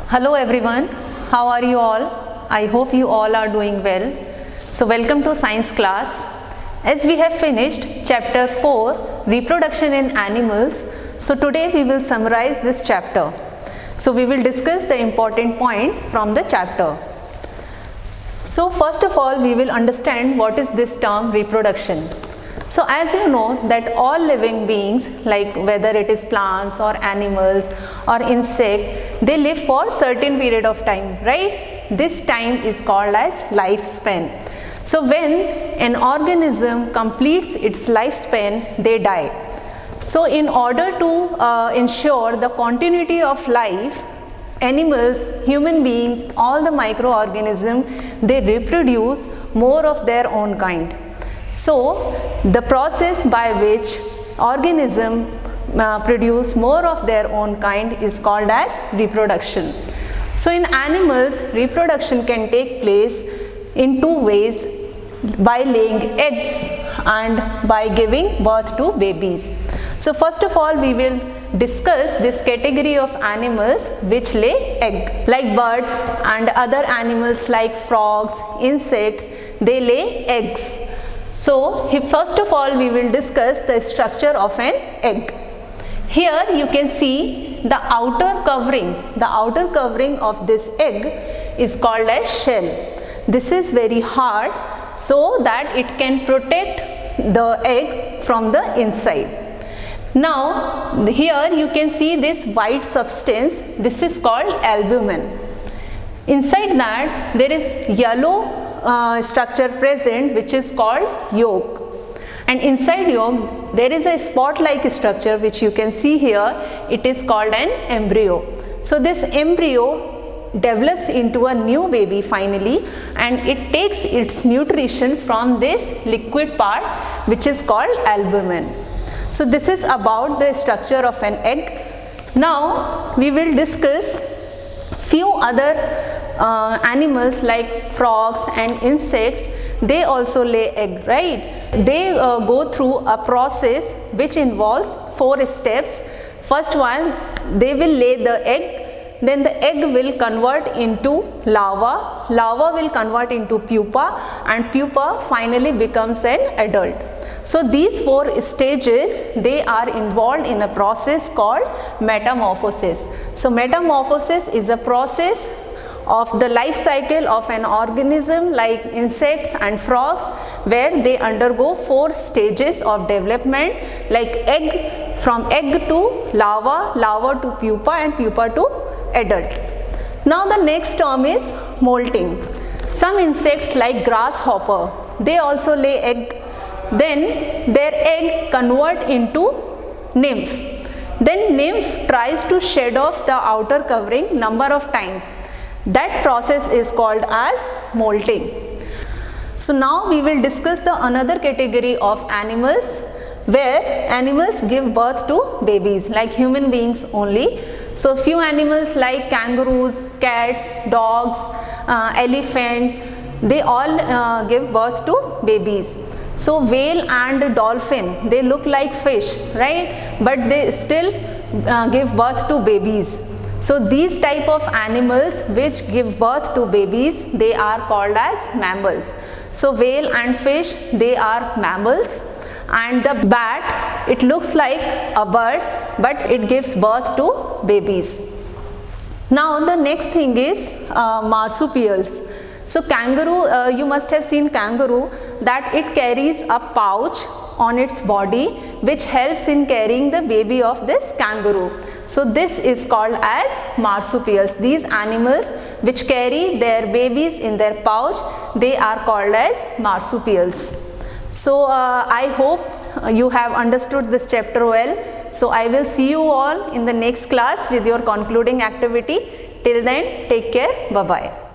Hello everyone, how are you all? I hope you all are doing well. So welcome to science class. As we have finished chapter 4, reproduction in animals, so today we will summarize this chapter. So we will discuss the important points from the chapter. So first of all, we will understand what is this term reproduction. So as you know that all living beings, like whether it is plants or animals or insect, they live for certain period of time, right? This time is called as lifespan. So when an organism completes its lifespan, they die. So in order to ensure the continuity of life, animals, human beings, all the microorganisms, they reproduce more of their own kind. So the process by which organisms produce more of their own kind is called as reproduction. So in animals, reproduction can take place in two ways: by laying eggs and by giving birth to babies. So first of all, we will discuss this category of animals which lay egg, like birds and other animals like frogs, insects, they lay eggs. So first of all, we will discuss the structure of an egg. Here you can see the outer covering. The outer covering of this egg is called as shell. This is very hard so that it can protect the egg from the inside. Now here you can see this white substance. This is called albumin. Inside that there is yellow structure present which is called yolk, and inside yolk there is a spot like structure which you can see here. It is called an embryo. So this embryo develops into a new baby finally, and it takes its nutrition from this liquid part which is called albumin. So this is about the structure of an egg. Now we will discuss few other animals like frogs and insects. They also lay egg, right? They go through a process which involves 4 steps. First one, they will lay the egg, then the egg will convert into larva, larva will convert into pupa, and pupa finally becomes an adult. So these 4 stages, they are involved in a process called metamorphosis. So metamorphosis is a process of the life cycle of an organism like insects and frogs, where they undergo 4 stages of development, like egg, from egg to larva, larva to pupa, and pupa to adult. Now the next term is molting. Some insects like grasshopper, they also lay egg. Then their egg convert into nymph. Then nymph tries to shed off the outer covering number of times. That process is called as molting. So now we will discuss the another category of animals where animals give birth to babies like human beings only. So few animals like kangaroos, cats, dogs, elephant, they all give birth to babies. So whale and dolphin, they look like fish, right? But they still give birth to babies. So these type of animals which give birth to babies, they are called as mammals. So whale and fish, they are mammals, and the bat, it looks like a bird but it gives birth to babies. Now the next thing is marsupials. So kangaroo, you must have seen kangaroo, that it carries a pouch on its body which helps in carrying the baby of this kangaroo. So this is called as marsupials. These animals which carry their babies in their pouch, they are called as marsupials. So I hope you have understood this chapter well. So I will see you all in the next class with your concluding activity. Till then, take care. Bye-bye.